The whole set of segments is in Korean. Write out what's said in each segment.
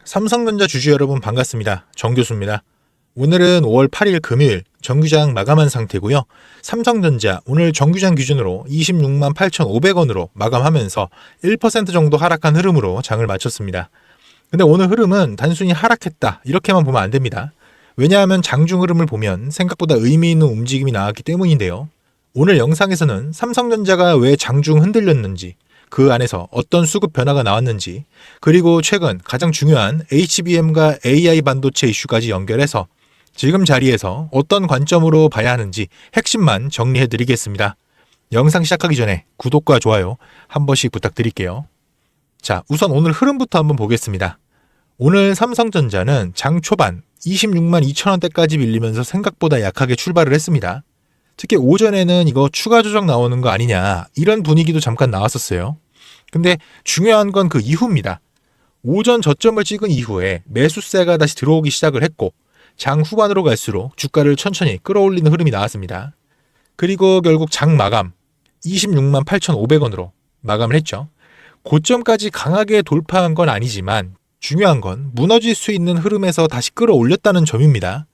삼성전자 주주 여러분 반갑습니다. 정교수입니다. 오늘은 5월 8일 금요일 정규장 마감한 상태고요. 삼성전자 오늘 정규장 기준으로 26만 8,500원으로 마감하면서 1% 정도 하락한 흐름으로 장을 마쳤습니다. 근데 오늘 흐름은 단순히 하락했다 이렇게만 보면 안 됩니다. 왜냐하면 장중 흐름을 보면 생각보다 의미 있는 움직임이 나왔기 때문인데요. 오늘 영상에서는 삼성전자가 왜 장중 흔들렸는지, 그 안에서 어떤 수급 변화가 나왔는지, 그리고 최근 가장 중요한 HBM과 AI 반도체 이슈까지 연결해서 지금 자리에서 어떤 관점으로 봐야 하는지 핵심만 정리해 드리겠습니다. 영상 시작하기 전에 구독과 좋아요 한 번씩 부탁드릴게요. 자, 우선 오늘 흐름부터 한번 보겠습니다. 오늘 삼성전자는 장 초반 26만 2천원대까지 밀리면서 생각보다 약하게 출발을 했습니다. 특히 오전에는 이거 추가 조정 나오는 거 아니냐 이런 분위기도 잠깐 나왔었어요. 근데 중요한 건 그 이후입니다. 오전 저점을 찍은 이후에 매수세가 다시 들어오기 시작을 했고 장 후반으로 갈수록 주가를 천천히 끌어올리는 흐름이 나왔습니다. 그리고 결국 장 마감 26만 8,500원으로 마감을 했죠. 고점까지 강하게 돌파한 건 아니지만 중요한 건 무너질 수 있는 흐름에서 다시 끌어올렸다는 점입니다.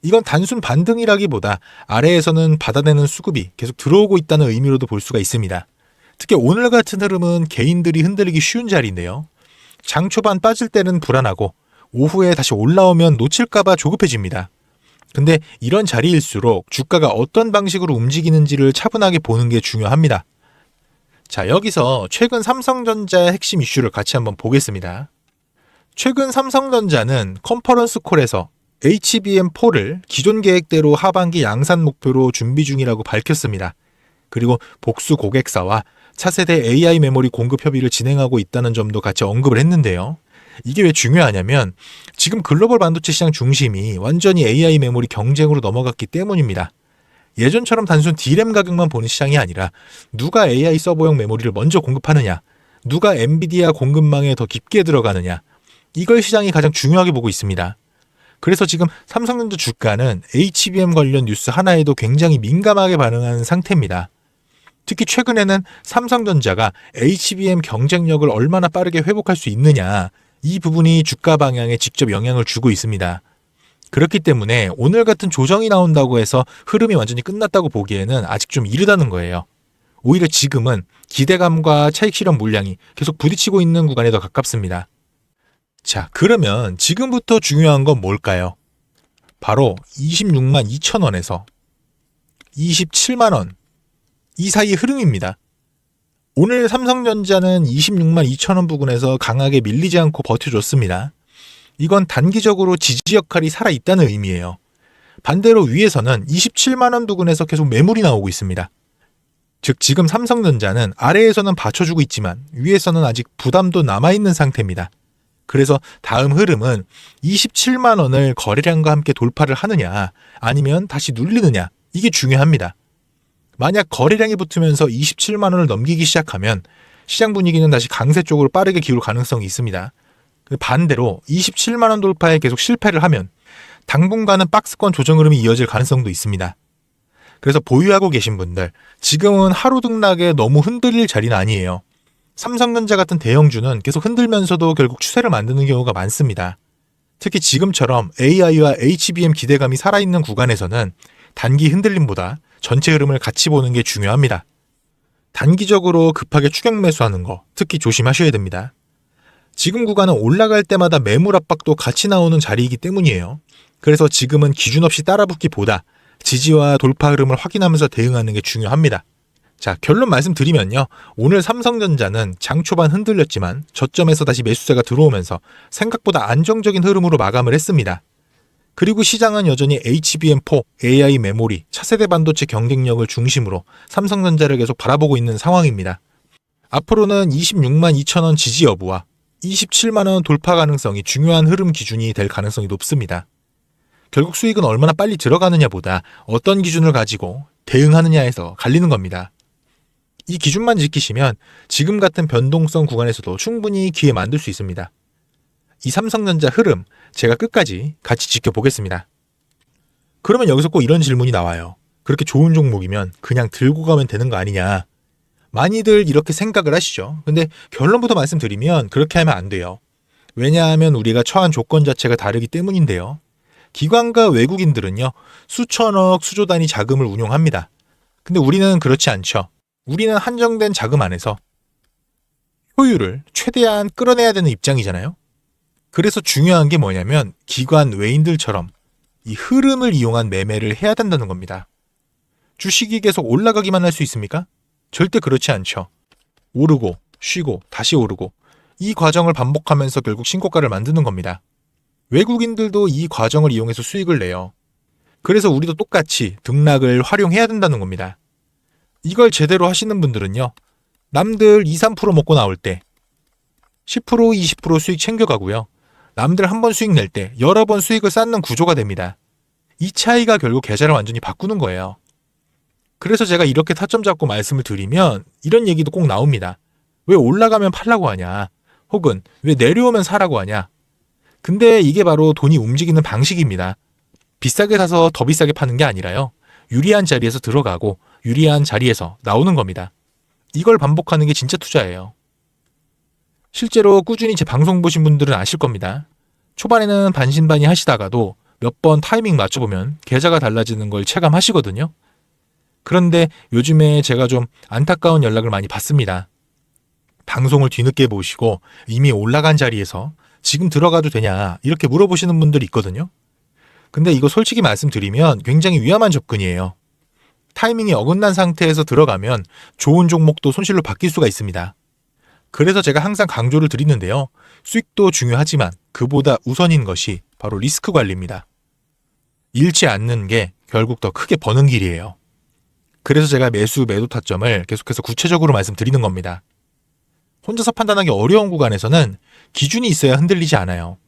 이건 단순 반등이라기보다 아래에서는 받아내는 수급이 계속 들어오고 있다는 의미로도 볼 수가 있습니다. 특히 오늘 같은 흐름은 개인들이 흔들리기 쉬운 자리인데요. 장 초반 빠질 때는 불안하고 오후에 다시 올라오면 놓칠까봐 조급해집니다. 근데 이런 자리일수록 주가가 어떤 방식으로 움직이는지를 차분하게 보는 게 중요합니다. 자, 여기서 최근 삼성전자의 핵심 이슈를 같이 한번 보겠습니다. 최근 삼성전자는 컨퍼런스 콜에서 HBM4를 기존 계획대로 하반기 양산 목표로 준비 중이라고 밝혔습니다. 그리고 복수 고객사와 차세대 AI 메모리 공급 협의를 진행하고 있다는 점도 같이 언급을 했는데요. 이게 왜 중요하냐면 지금 글로벌 반도체 시장 중심이 완전히 AI 메모리 경쟁으로 넘어갔기 때문입니다. 예전처럼 단순 D램 가격만 보는 시장이 아니라 누가 AI 서버용 메모리를 먼저 공급하느냐, 누가 엔비디아 공급망에 더 깊게 들어가느냐, 이걸 시장이 가장 중요하게 보고 있습니다. 그래서 지금 삼성전자 주가는 HBM 관련 뉴스 하나에도 굉장히 민감하게 반응하는 상태입니다. 특히 최근에는 삼성전자가 HBM 경쟁력을 얼마나 빠르게 회복할 수 있느냐, 이 부분이 주가 방향에 직접 영향을 주고 있습니다. 그렇기 때문에 오늘 같은 조정이 나온다고 해서 흐름이 완전히 끝났다고 보기에는 아직 좀 이르다는 거예요. 오히려 지금은 기대감과 차익 실현 물량이 계속 부딪히고 있는 구간에 더 가깝습니다. 자, 그러면 지금부터 중요한 건 뭘까요? 바로 26만 2천원에서 27만원 이 사이의 흐름입니다. 오늘 삼성전자는 26만 2천원 부근에서 강하게 밀리지 않고 버텨줬습니다. 이건 단기적으로 지지 역할이 살아있다는 의미예요. 반대로 위에서는 27만원 부근에서 계속 매물이 나오고 있습니다. 즉 지금 삼성전자는 아래에서는 받쳐주고 있지만 위에서는 아직 부담도 남아있는 상태입니다. 그래서 다음 흐름은 27만 원을 거래량과 함께 돌파를 하느냐 아니면 다시 눌리느냐 이게 중요합니다. 만약 거래량이 붙으면서 27만 원을 넘기기 시작하면 시장 분위기는 다시 강세 쪽으로 빠르게 기울 가능성이 있습니다. 반대로 27만 원 돌파에 계속 실패를 하면 당분간은 박스권 조정 흐름이 이어질 가능성도 있습니다. 그래서 보유하고 계신 분들 지금은 하루 등락에 너무 흔들릴 자리는 아니에요. 삼성전자 같은 대형주는 계속 흔들면서도 결국 추세를 만드는 경우가 많습니다. 특히 지금처럼 AI와 HBM 기대감이 살아있는 구간에서는 단기 흔들림보다 전체 흐름을 같이 보는 게 중요합니다. 단기적으로 급하게 추격 매수하는 거 특히 조심하셔야 됩니다. 지금 구간은 올라갈 때마다 매물 압박도 같이 나오는 자리이기 때문이에요. 그래서 지금은 기준 없이 따라붙기보다 지지와 돌파 흐름을 확인하면서 대응하는 게 중요합니다. 자, 결론 말씀드리면요. 오늘 삼성전자는 장 초반 흔들렸지만 저점에서 다시 매수세가 들어오면서 생각보다 안정적인 흐름으로 마감을 했습니다. 그리고 시장은 여전히 HBM4, AI 메모리, 차세대 반도체 경쟁력을 중심으로 삼성전자를 계속 바라보고 있는 상황입니다. 앞으로는 26만 2천원 지지 여부와 27만 원 돌파 가능성이 중요한 흐름 기준이 될 가능성이 높습니다. 결국 수익은 얼마나 빨리 들어가느냐보다 어떤 기준을 가지고 대응하느냐에서 갈리는 겁니다. 이 기준만 지키시면 지금 같은 변동성 구간에서도 충분히 기회 만들 수 있습니다. 이 삼성전자 흐름 제가 끝까지 같이 지켜보겠습니다. 그러면 여기서 꼭 이런 질문이 나와요. 그렇게 좋은 종목이면 그냥 들고 가면 되는 거 아니냐. 많이들 이렇게 생각을 하시죠. 근데 결론부터 말씀드리면 그렇게 하면 안 돼요. 왜냐하면 우리가 처한 조건 자체가 다르기 때문인데요. 기관과 외국인들은요, 수천억, 수조 단위 자금을 운용합니다. 근데 우리는 그렇지 않죠. 우리는 한정된 자금 안에서 효율을 최대한 끌어내야 되는 입장이잖아요. 그래서 중요한 게 뭐냐면 기관 외인들처럼 이 흐름을 이용한 매매를 해야 된다는 겁니다. 주식이 계속 올라가기만 할 수 있습니까? 절대 그렇지 않죠. 오르고 쉬고 다시 오르고 이 과정을 반복하면서 결국 신고가를 만드는 겁니다. 외국인들도 이 과정을 이용해서 수익을 내요. 그래서 우리도 똑같이 등락을 활용해야 된다는 겁니다. 이걸 제대로 하시는 분들은요, 남들 2, 3% 먹고 나올 때 10%, 20% 수익 챙겨가고요. 남들 한 번 수익 낼 때 여러 번 수익을 쌓는 구조가 됩니다. 이 차이가 결국 계좌를 완전히 바꾸는 거예요. 그래서 제가 이렇게 타점 잡고 말씀을 드리면 이런 얘기도 꼭 나옵니다. 왜 올라가면 팔라고 하냐? 혹은 왜 내려오면 사라고 하냐? 근데 이게 바로 돈이 움직이는 방식입니다. 비싸게 사서 더 비싸게 파는 게 아니라요. 유리한 자리에서 들어가고 유리한 자리에서 나오는 겁니다. 이걸 반복하는 게 진짜 투자예요. 실제로 꾸준히 제 방송 보신 분들은 아실 겁니다. 초반에는 반신반의 하시다가도 몇 번 타이밍 맞춰보면 계좌가 달라지는 걸 체감하시거든요. 그런데 요즘에 제가 좀 안타까운 연락을 많이 받습니다. 방송을 뒤늦게 보시고 이미 올라간 자리에서 지금 들어가도 되냐 이렇게 물어보시는 분들이 있거든요. 근데 이거 솔직히 말씀드리면 굉장히 위험한 접근이에요. 타이밍이 어긋난 상태에서 들어가면 좋은 종목도 손실로 바뀔 수가 있습니다. 그래서 제가 항상 강조를 드리는데요. 수익도 중요하지만 그보다 우선인 것이 바로 리스크 관리입니다. 잃지 않는 게 결국 더 크게 버는 길이에요. 그래서 제가 매수 매도 타점을 계속해서 구체적으로 말씀드리는 겁니다. 혼자서 판단하기 어려운 구간에서는 기준이 있어야 흔들리지 않아요.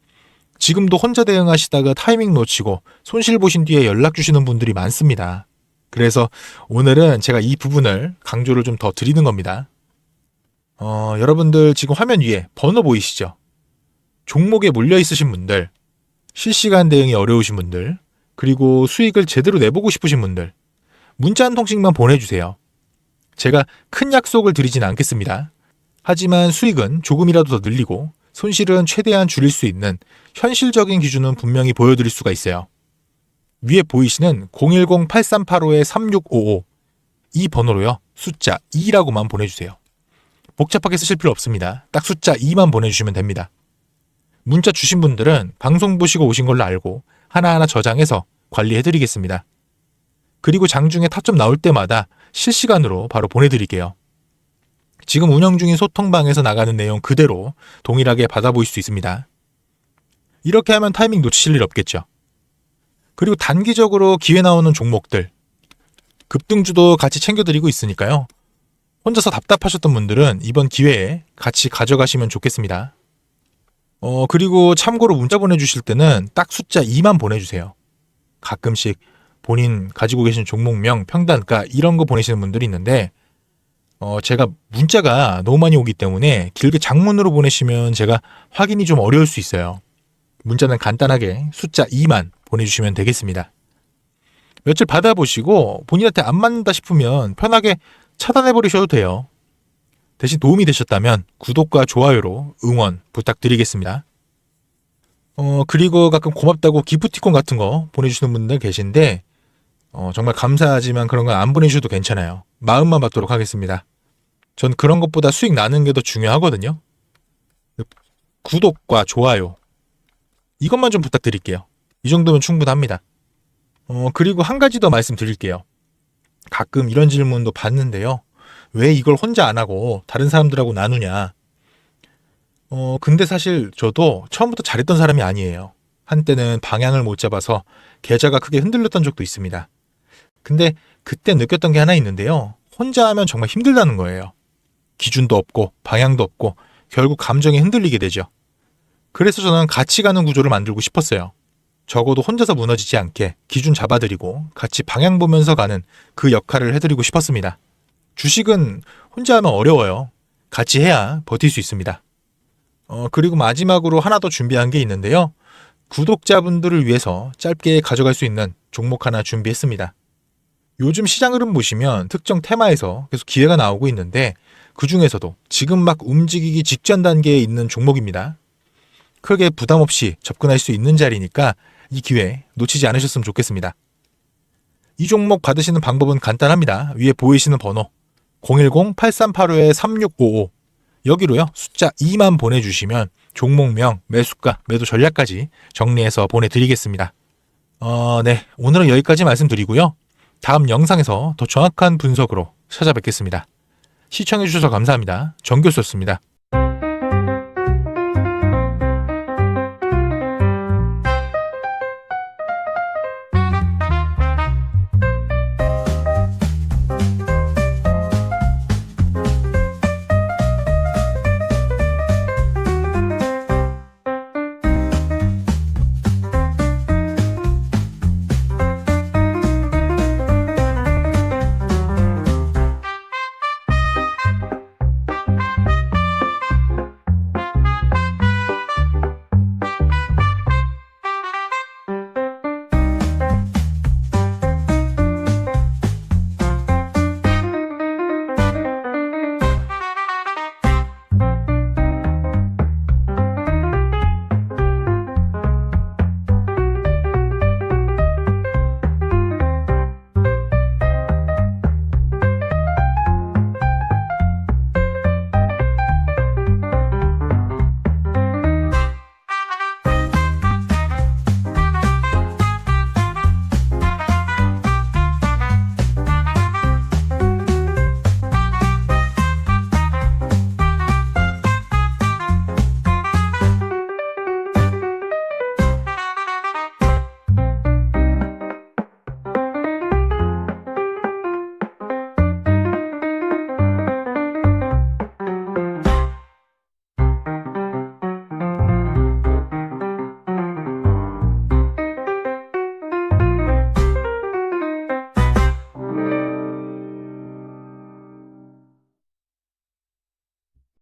지금도 혼자 대응하시다가 타이밍 놓치고 손실 보신 뒤에 연락 주시는 분들이 많습니다. 그래서 오늘은 제가 이 부분을 강조를 좀 더 드리는 겁니다. 여러분들 지금 화면 위에 번호 보이시죠? 종목에 물려 있으신 분들, 실시간 대응이 어려우신 분들, 그리고 수익을 제대로 내보고 싶으신 분들, 문자 한 통씩만 보내주세요. 제가 큰 약속을 드리진 않겠습니다. 하지만 수익은 조금이라도 더 늘리고 손실은 최대한 줄일 수 있는 현실적인 기준은 분명히 보여드릴 수가 있어요. 위에 보이시는 010-8385-3655 이 번호로요. 숫자 2라고만 보내주세요. 복잡하게 쓰실 필요 없습니다. 딱 숫자 2만 보내주시면 됩니다. 문자 주신 분들은 방송 보시고 오신 걸로 알고 하나하나 저장해서 관리해드리겠습니다. 그리고 장중에 타점 나올 때마다 실시간으로 바로 보내드릴게요. 지금 운영 중인 소통방에서 나가는 내용 그대로 동일하게 받아보실 수 있습니다. 이렇게 하면 타이밍 놓치실 일 없겠죠. 그리고 단기적으로 기회 나오는 종목들, 급등주도 같이 챙겨드리고 있으니까요. 혼자서 답답하셨던 분들은 이번 기회에 같이 가져가시면 좋겠습니다. 그리고 참고로 문자 보내주실 때는 딱 숫자 2만 보내주세요. 가끔씩 본인 가지고 계신 종목명, 평단가 이런 거 보내시는 분들이 있는데 제가 문자가 너무 많이 오기 때문에 길게 장문으로 보내시면 제가 확인이 좀 어려울 수 있어요. 문자는 간단하게 숫자 2만 보내주시면 되겠습니다. 며칠 받아보시고 본인한테 안 맞는다 싶으면 편하게 차단해버리셔도 돼요. 대신 도움이 되셨다면 구독과 좋아요로 응원 부탁드리겠습니다. 그리고 가끔 고맙다고 기프티콘 같은 거 보내주시는 분들 계신데 정말 감사하지만 그런 건 안 보내주셔도 괜찮아요. 마음만 받도록 하겠습니다. 전 그런 것보다 수익 나는 게 더 중요하거든요. 구독과 좋아요 이것만 좀 부탁드릴게요. 이 정도면 충분합니다. 그리고 한 가지 더 말씀드릴게요. 가끔 이런 질문도 받는데요. 왜 이걸 혼자 안 하고 다른 사람들하고 나누냐. 근데 사실 저도 처음부터 잘했던 사람이 아니에요. 한때는 방향을 못 잡아서 계좌가 크게 흔들렸던 적도 있습니다. 근데 그때 느꼈던 게 하나 있는데요. 혼자 하면 정말 힘들다는 거예요. 기준도 없고 방향도 없고 결국 감정에 흔들리게 되죠. 그래서 저는 같이 가는 구조를 만들고 싶었어요. 적어도 혼자서 무너지지 않게 기준 잡아드리고 같이 방향 보면서 가는 그 역할을 해드리고 싶었습니다. 주식은 혼자 하면 어려워요. 같이 해야 버틸 수 있습니다. 그리고 마지막으로 하나 더 준비한 게 있는데요. 구독자분들을 위해서 짧게 가져갈 수 있는 종목 하나 준비했습니다. 요즘 시장 흐름 보시면 특정 테마에서 계속 기회가 나오고 있는데 그 중에서도 지금 막 움직이기 직전 단계에 있는 종목입니다. 크게 부담 없이 접근할 수 있는 자리니까 이 기회 놓치지 않으셨으면 좋겠습니다. 이 종목 받으시는 방법은 간단합니다. 위에 보이시는 번호 010-8385-3655 여기로요. 숫자 2만 보내주시면 종목명, 매수가, 매도 전략까지 정리해서 보내드리겠습니다. 네, 오늘은 여기까지 말씀드리고요. 다음 영상에서 더 정확한 분석으로 찾아뵙겠습니다. 시청해주셔서 감사합니다. 정교수였습니다.